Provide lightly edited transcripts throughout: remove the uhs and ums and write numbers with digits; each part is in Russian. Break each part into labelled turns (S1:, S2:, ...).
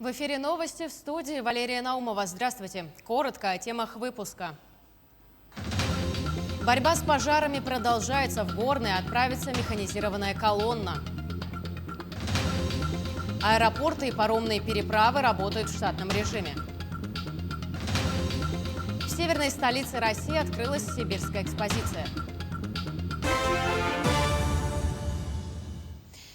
S1: В эфире новости, в студии Валерия Наумова. Здравствуйте. Коротко о темах выпуска. Борьба с пожарами продолжается. В Горный отправится механизированная колонна. Аэропорты и паромные переправы работают в штатном режиме. В северной столице России открылась сибирская экспозиция.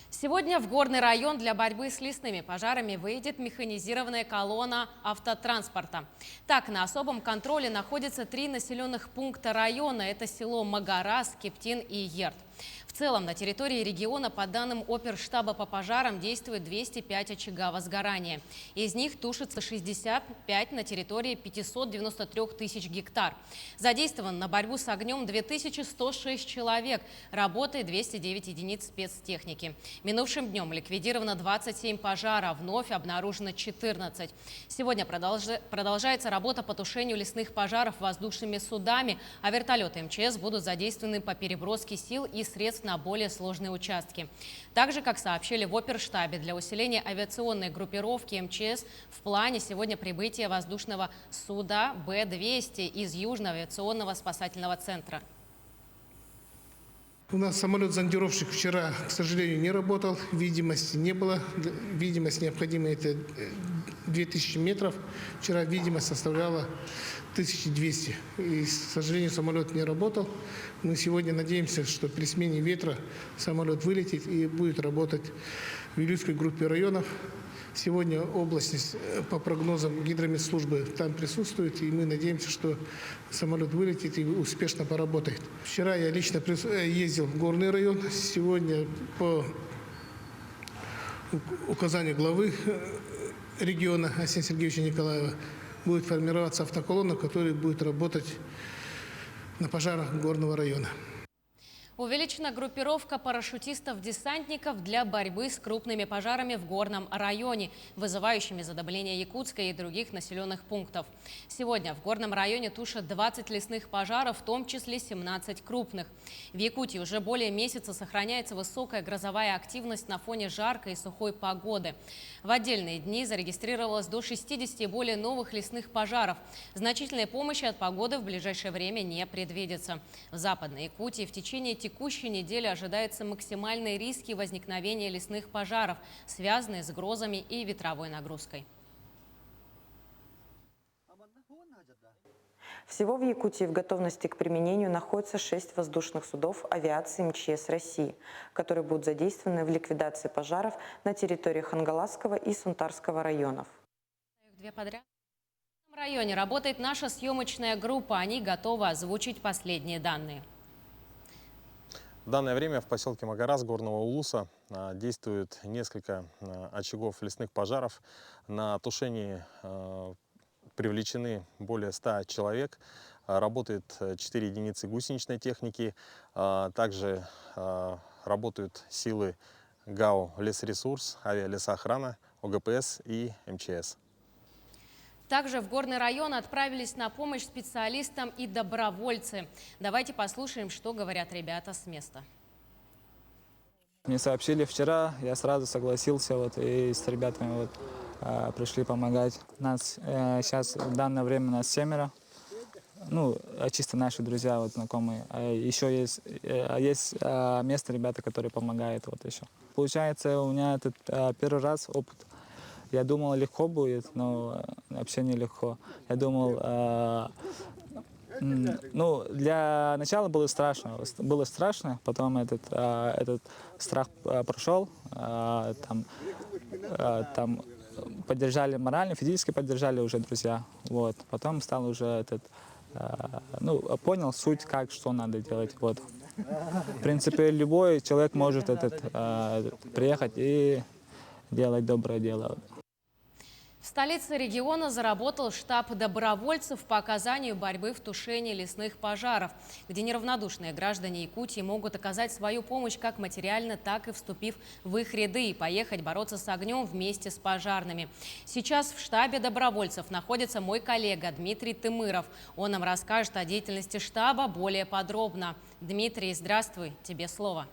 S1: Сегодня в Горный район для борьбы с лесными пожарами выйдет механизированная колонна автотранспорта. Так, на особом контроле находятся 3 населенных пункта района. Это село Магарас, Кептин и Ерт. В целом на территории региона, по данным оперштаба по пожарам, действует 205 очага возгорания. Из них тушится 65 на территории 593 тысяч гектар. Задействован на борьбу с огнем 2106 человек. Работает 209 единиц спецтехники. Минувшим днем ликвидировано 27 пожаров, вновь обнаружено 14. Сегодня продолжается работа по тушению лесных пожаров воздушными судами, а вертолеты МЧС будут задействованы по переброске сил и средств на более сложные участки. Также, как сообщили в оперштабе, для усиления авиационной группировки МЧС в плане сегодня прибытие воздушного суда Б-200 из Южного авиационного спасательного центра.
S2: У нас самолет-зондировщик вчера, к сожалению, не работал, видимости не было. Видимость необходимая — это 2000 метров. Вчера видимость составляла 1200. И, к сожалению, самолет не работал. Мы сегодня надеемся, что при смене ветра самолет вылетит и будет работать в Вилюйской группе районов. Сегодня область, по прогнозам гидрометслужбы, там присутствует, и мы надеемся, что самолет вылетит и успешно поработает. Вчера я лично ездил в Горный район. Сегодня по указанию главы региона Арсения Сергеевича Николаева будет формироваться автоколонна, которая будет работать на пожарах Горного района.
S1: Увеличена группировка парашютистов-десантников для борьбы с крупными пожарами в Горном районе, вызывающими задымление Якутска и других населенных пунктов. Сегодня в Горном районе тушат 20 лесных пожаров, в том числе 17 крупных. В Якутии уже более месяца сохраняется высокая грозовая активность на фоне жаркой и сухой погоды. В отдельные дни зарегистрировалось до 60 и более новых лесных пожаров. Значительной помощи от погоды в ближайшее время не предвидится. В Западной Якутии в течение текущей недели ожидаются максимальные риски возникновения лесных пожаров, связанные с грозами и ветровой нагрузкой.
S3: Всего в Якутии в готовности к применению находится 6 воздушных судов авиации МЧС России, которые будут задействованы в ликвидации пожаров на территории Хангаласского и Сунтарского районов.
S1: В районе работает наша съемочная группа. Они готовы озвучить последние данные.
S4: В данное время в поселке Магарас Горного Улуса действует несколько очагов лесных пожаров. На тушении привлечены более 100 человек. Работает 4 единицы гусеничной техники. Также работают силы ГАО «Лесресурс», авиалесоохрана, ОГПС и МЧС.
S1: Также в Горный район отправились на помощь специалистам и добровольцы. Давайте послушаем, что говорят ребята с места.
S5: Мне сообщили вчера, я сразу согласился, и с ребятами пришли помогать. Нас сейчас в данное время нас 7, чисто наши друзья, знакомые. Еще есть место ребята, которые помогают еще. Получается, у меня этот первый раз опыт. Я думал, легко будет, но вообще нелегко. Я думал, для начала было страшно, потом этот страх прошел, там поддержали морально, физически поддержали уже друзья. Потом стал уже понял суть, что надо делать. В принципе, любой человек может приехать и делать доброе дело.
S1: В столице региона заработал штаб добровольцев по оказанию борьбы в тушении лесных пожаров, где неравнодушные граждане Якутии могут оказать свою помощь как материально, так и вступив в их ряды и поехать бороться с огнем вместе с пожарными. Сейчас в штабе добровольцев находится мой коллега Дмитрий Тымыров. Он нам расскажет о деятельности штаба более подробно. Дмитрий, здравствуй, тебе слово.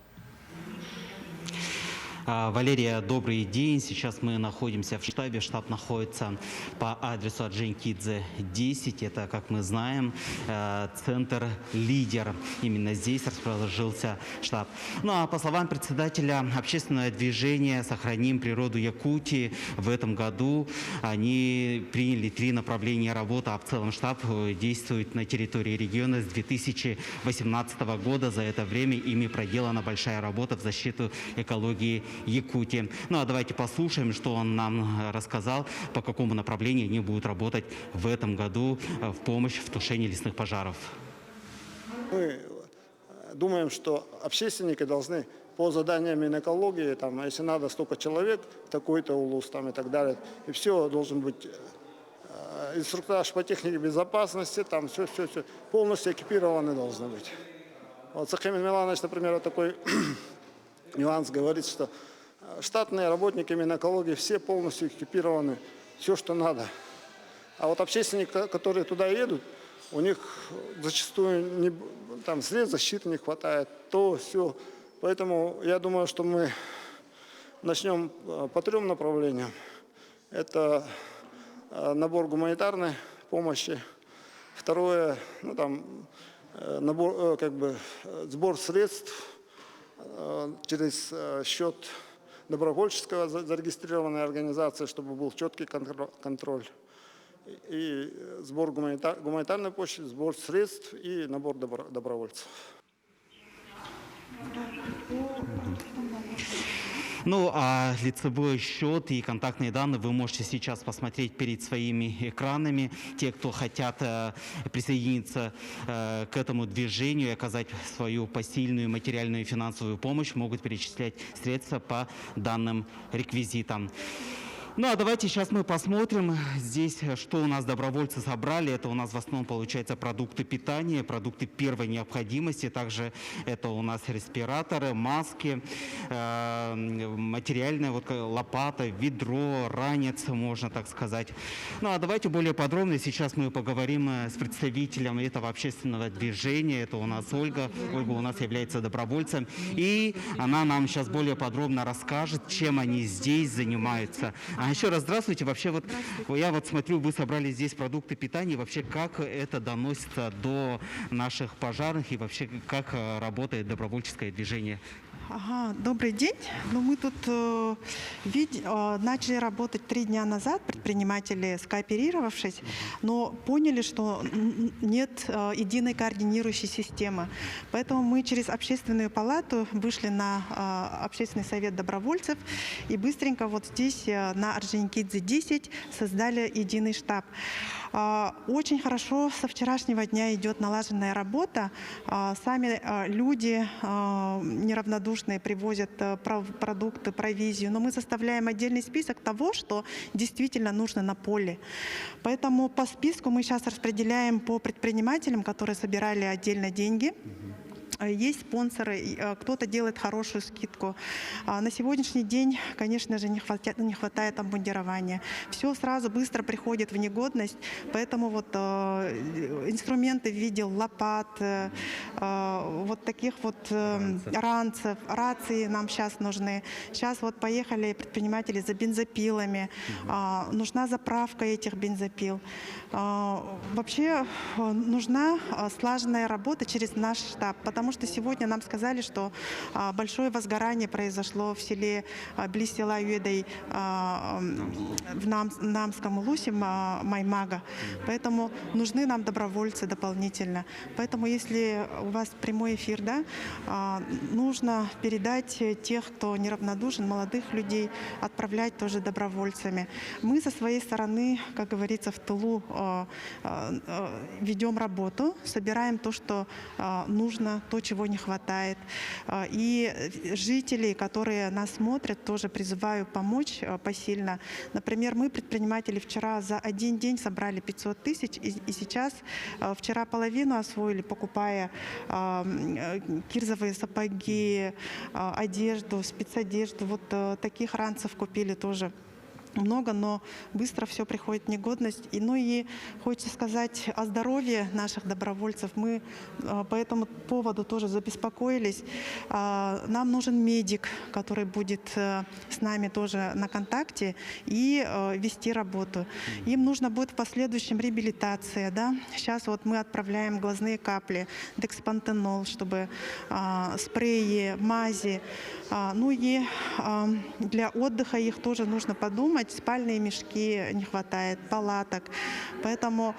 S6: Валерия, добрый день. Сейчас мы находимся в штабе. Штаб находится по адресу Орджоникидзе, 10. Это, как мы знаем, центр «Лидер». Именно здесь расположился штаб. Ну а по словам председателя общественного движения «Сохраним природу Якутии», в этом году они приняли 3 направления работы, а в целом штаб действует на территории региона с 2018 года. За это время ими проделана большая работа в защиту экологии Якутии. Ну а давайте послушаем, что он нам рассказал, по какому направлению они будут работать в этом году в помощь в тушении лесных пожаров.
S7: Мы думаем, что общественники должны по заданиям Минэкологии, там, если надо столько человек, такой-то улус там, и так далее, и все должен быть инструктаж по технике безопасности, там все полностью экипированы должны быть. Вот Сахамин Миланович, например, вот такой нюанс говорит, что штатные работники Минэкологии все полностью экипированы, все, что надо. А вот общественники, которые туда едут, у них зачастую там средств защиты не хватает, то все. Поэтому я думаю, что мы начнем по 3 направлениям. Это набор гуманитарной помощи. Второе, набор, сбор средств через счет добровольческого зарегистрированной организации, чтобы был четкий контроль. И сбор гуманитарной помощи, сбор средств и набор добровольцев.
S6: Ну, а лицевой счет и контактные данные вы можете сейчас посмотреть перед своими экранами. Те, кто хотят присоединиться к этому движению и оказать свою посильную материальную и финансовую помощь, могут перечислять средства по данным реквизитам. Ну, а давайте сейчас мы посмотрим здесь, что у нас добровольцы собрали. Это у нас в основном, получается, продукты питания, продукты первой необходимости. Также это у нас респираторы, маски, материальная лопата, ведро, ранец, можно так сказать. Ну, а давайте более подробно. Сейчас мы поговорим с представителем этого общественного движения. Это у нас Ольга. Ольга у нас является добровольцем. И она нам сейчас более подробно расскажет, чем они здесь занимаются. Еще раз здравствуйте. Вообще я смотрю, вы собрали здесь продукты питания. Вообще, как это доносится до наших пожарных и вообще, как работает добровольческое движение?
S8: Ага, добрый день. Мы тут начали работать 3 дня назад, предприниматели, скооперировавшись, но поняли, что нет единой координирующей системы. Поэтому мы через общественную палату вышли на общественный совет добровольцев и быстренько здесь на Орджоникидзе 10 создали единый штаб. Очень хорошо со вчерашнего дня идет налаженная работа. Сами люди неравнодушные привозят продукты, провизию, но мы составляем отдельный список того, что действительно нужно на поле. Поэтому по списку мы сейчас распределяем по предпринимателям, которые собирали отдельно деньги. Есть спонсоры, кто-то делает хорошую скидку. На сегодняшний день, конечно же, не хватает обмундирования. Все сразу быстро приходит в негодность, поэтому инструменты в виде лопат, таких ранцев, рации нам сейчас нужны. Сейчас поехали предприниматели за бензопилами. Нужна заправка этих бензопил. Вообще нужна слаженная работа через наш штаб, потому что сегодня нам сказали, что большое возгорание произошло в селе, близ села Юэдай, в Намском улусе Маймага. Поэтому нужны нам добровольцы дополнительно. Поэтому если у вас прямой эфир, нужно передать тех, кто неравнодушен, молодых людей, отправлять тоже добровольцами. Мы со своей стороны, как говорится, в тылу ведем работу, собираем то, что нужно, то, чего не хватает. И жителей, которые нас смотрят, тоже призываю помочь посильно. Например, мы, предприниматели, вчера за один день собрали 500 тысяч, и сейчас вчера половину освоили, покупая кирзовые сапоги, одежду, спецодежду. Таких ранцев купили тоже много, но быстро все приходит в негодность. Ну и хочется сказать о здоровье наших добровольцев. Мы по этому поводу тоже забеспокоились. Нам нужен медик, который будет с нами тоже на контакте и вести работу. Им нужно будет в последующем реабилитация. Да? Сейчас вот мы отправляем глазные капли, декспантенол, чтобы спреи, мази. Ну и для отдыха их тоже нужно подумать. Спальные мешки не хватает, палаток. Поэтому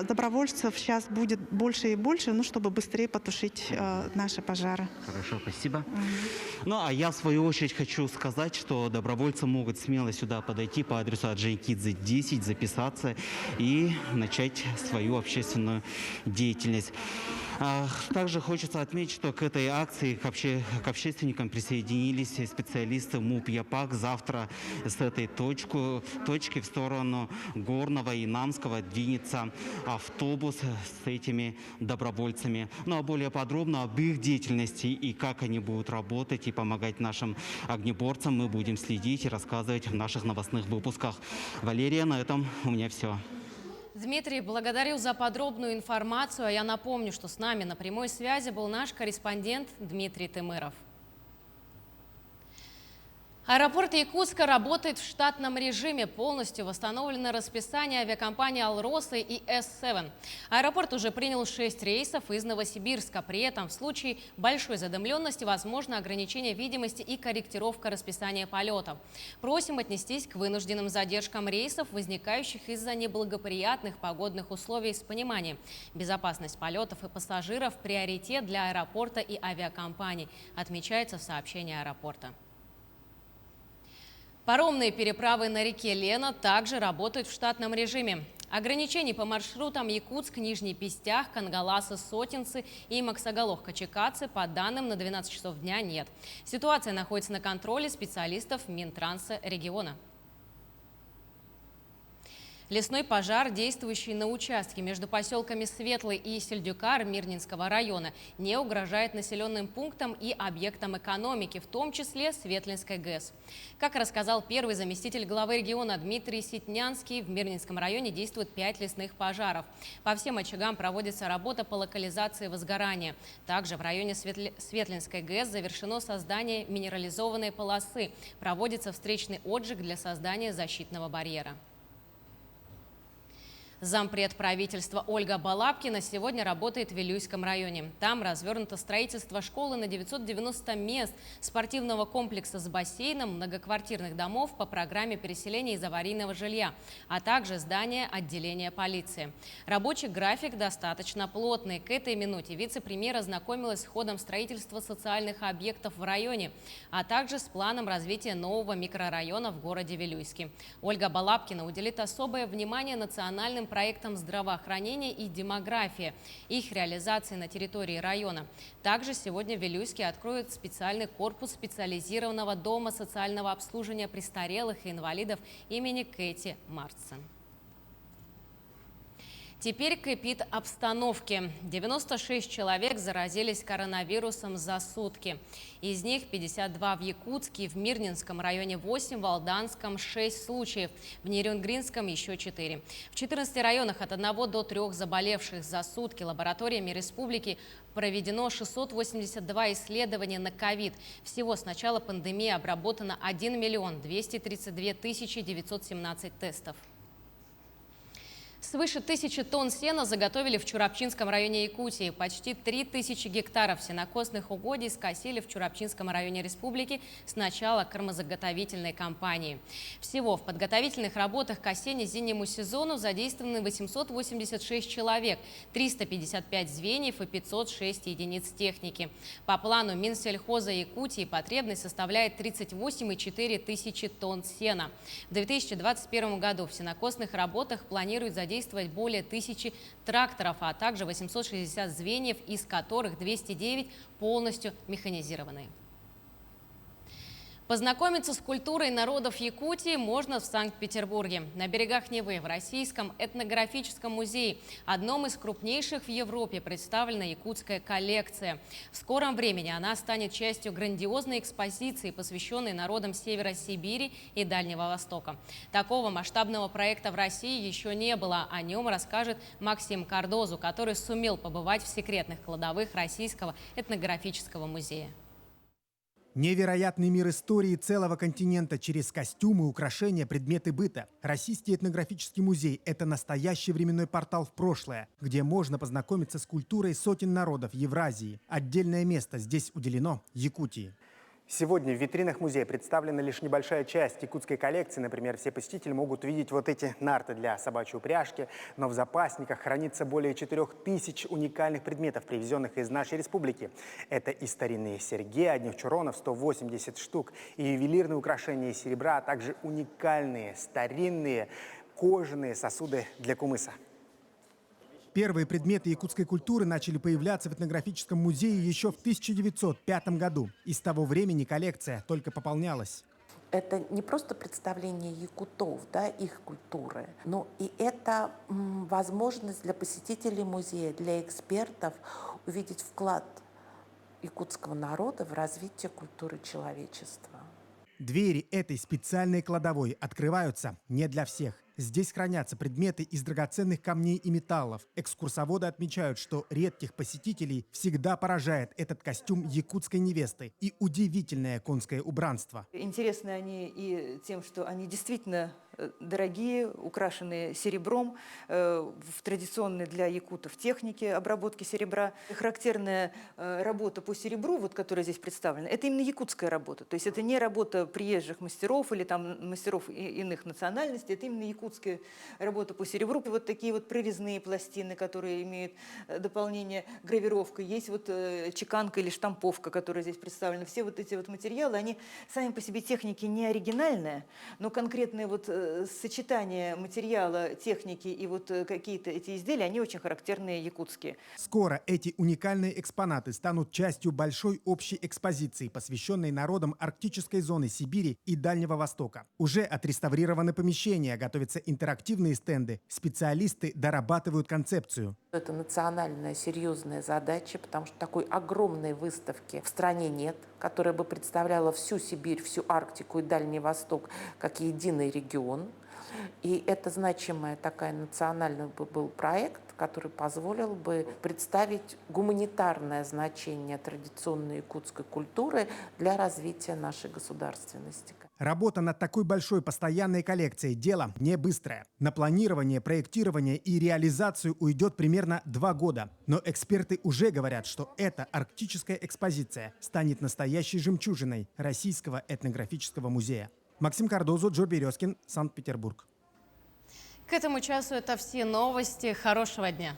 S8: добровольцев сейчас будет больше и больше, ну, чтобы быстрее потушить наши пожары.
S6: Хорошо, спасибо. Ну, а я, в свою очередь, хочу сказать, что добровольцы могут смело сюда подойти по адресу Орджоникидзе 10, записаться и начать свою общественную деятельность. Также хочется отметить, что к этой акции, к общественникам присоединились специалисты МУП ЯПАК. Завтра с этой точки в сторону Горного и Намского двинется автобус с этими добровольцами. Ну а более подробно об их деятельности и как они будут работать и помогать нашим огнеборцам мы будем следить и рассказывать в наших новостных выпусках. Валерия, на этом у меня все.
S1: Дмитрий, благодарю за подробную информацию. А я напомню, что с нами на прямой связи был наш корреспондент Дмитрий Тымыров. Аэропорт Якутска работает в штатном режиме. Полностью восстановлено расписание авиакомпании «Алроса» и С-7. Аэропорт уже принял 6 рейсов из Новосибирска. При этом в случае большой задымленности возможно ограничение видимости и корректировка расписания полетов. Просим отнестись к вынужденным задержкам рейсов, возникающих из-за неблагоприятных погодных условий, с пониманием. Безопасность полетов и пассажиров – приоритет для аэропорта и авиакомпаний, отмечается в сообщении аэропорта. Паромные переправы на реке Лена также работают в штатном режиме. Ограничений по маршрутам Якутск, Нижний Пистях, Кангаласы, Сотинцы и Максагалох-Качекацы по данным на 12 часов дня нет. Ситуация находится на контроле специалистов Минтранса региона. Лесной пожар, действующий на участке между поселками Светлый и Сельдюкар Мирнинского района, не угрожает населенным пунктам и объектам экономики, в том числе Светлинской ГЭС. Как рассказал первый заместитель главы региона Дмитрий Ситнянский, в Мирнинском районе действует 5 лесных пожаров. По всем очагам проводится работа по локализации возгорания. Также в районе Светлинской ГЭС завершено создание минерализованной полосы. Проводится встречный отжиг для создания защитного барьера. Зампред правительства Ольга Балабкина сегодня работает в Вилюйском районе. Там развернуто строительство школы на 990 мест, спортивного комплекса с бассейном, многоквартирных домов по программе переселения из аварийного жилья, а также здание отделения полиции. Рабочий график достаточно плотный. К этой минуте вице-премьер ознакомилась с ходом строительства социальных объектов в районе, а также с планом развития нового микрорайона в городе Вилюйске. Ольга Балабкина уделит особое внимание национальным проектам здравоохранения и демографии, их реализации на территории района. Также сегодня в Вилюйске откроют специальный корпус специализированного дома социального обслуживания престарелых и инвалидов имени Кэти Марцен. Теперь кипит обстановки. 96 человек заразились коронавирусом за сутки. Из них 52 в Якутске, в Мирнинском районе 8, в Алданском 6 случаев, в Нерюнгринском еще 4. В 14 районах от 1 до 3 заболевших за сутки. Лабораториями республики проведено 682 исследования на ковид. Всего с начала пандемии обработано 1 232 917 тестов. Свыше 1000 тонн сена заготовили в Чурапчинском районе Якутии. Почти 3000 гектаров сенокосных угодий скосили в Чурапчинском районе республики с начала кормозаготовительной кампании. Всего в подготовительных работах к осенне-зимнему сезону задействованы 886 человек, 355 звеньев и 506 единиц техники. По плану Минсельхоза Якутии потребность составляет 38,4 тысячи тонн сена. В 2021 году в сенокосных работах планируют задействовать более 1000 тракторов, а также 860 звеньев, из которых 209 полностью механизированные. Познакомиться с культурой народов Якутии можно в Санкт-Петербурге. На берегах Невы в Российском этнографическом музее, одном из крупнейших в Европе, представлена якутская коллекция. В скором времени она станет частью грандиозной экспозиции, посвященной народам Севера Сибири и Дальнего Востока. Такого масштабного проекта в России еще не было. О нем расскажет Максим Кардозу, который сумел побывать в секретных кладовых Российского этнографического музея.
S9: Невероятный мир истории целого континента через костюмы, украшения, предметы быта. Российский этнографический музей – это настоящий временной портал в прошлое, где можно познакомиться с культурой сотен народов Евразии. Отдельное место здесь уделено Якутии.
S10: Сегодня в витринах музея представлена лишь небольшая часть якутской коллекции. Например, все посетители могут увидеть вот эти нарты для собачьей упряжки, но в запасниках хранится более 4000 уникальных предметов, привезенных из нашей республики. Это и старинные серьги, одних чуронов 180 штук, и ювелирные украшения из серебра, а также уникальные старинные кожаные сосуды для кумыса.
S9: Первые предметы якутской культуры начали появляться в этнографическом музее еще в 1905 году. И с того времени коллекция только пополнялась.
S11: Это не просто представление якутов, да, их культуры, но и это возможность для посетителей музея, для экспертов увидеть вклад якутского народа в развитие культуры человечества.
S9: Двери этой специальной кладовой открываются не для всех. Здесь хранятся предметы из драгоценных камней и металлов. Экскурсоводы отмечают, что редких посетителей всегда поражает этот костюм якутской невесты и удивительное конское убранство.
S12: Интересны они и тем, что они действительно дорогие, украшенные серебром, в традиционной для якутов технике обработки серебра. Характерная работа по серебру, вот, которая здесь представлена, это именно якутская работа. То есть это не работа приезжих мастеров или там мастеров иных национальностей, это именно якутская работа по серебру. Вот такие вот прорезные пластины, которые имеют дополнение гравировкой. Есть вот чеканка или штамповка, которая здесь представлена. Все вот эти вот материалы, они сами по себе техники не оригинальные, но конкретные вот сочетание материала, техники и вот какие-то эти изделия, они очень характерные якутские.
S9: Скоро эти уникальные экспонаты станут частью большой общей экспозиции, посвященной народам арктической зоны Сибири и Дальнего Востока. Уже отреставрированы помещения, готовятся интерактивные стенды. Специалисты дорабатывают концепцию.
S11: Это национальная серьезная задача, потому что такой огромной выставки в стране нет, которая бы представляла всю Сибирь, всю Арктику и Дальний Восток как единый регион. И это значимый такой национальный был проект, который позволил бы представить гуманитарное значение традиционной якутской культуры для развития нашей государственности.
S9: Работа над такой большой постоянной коллекцией – дело не быстрое. На планирование, проектирование и реализацию уйдет примерно 2 года. Но эксперты уже говорят, что эта арктическая экспозиция станет настоящей жемчужиной Российского этнографического музея. Максим Кардозу, Джо Березкин, Санкт-Петербург.
S1: К этому часу это все новости. Хорошего дня.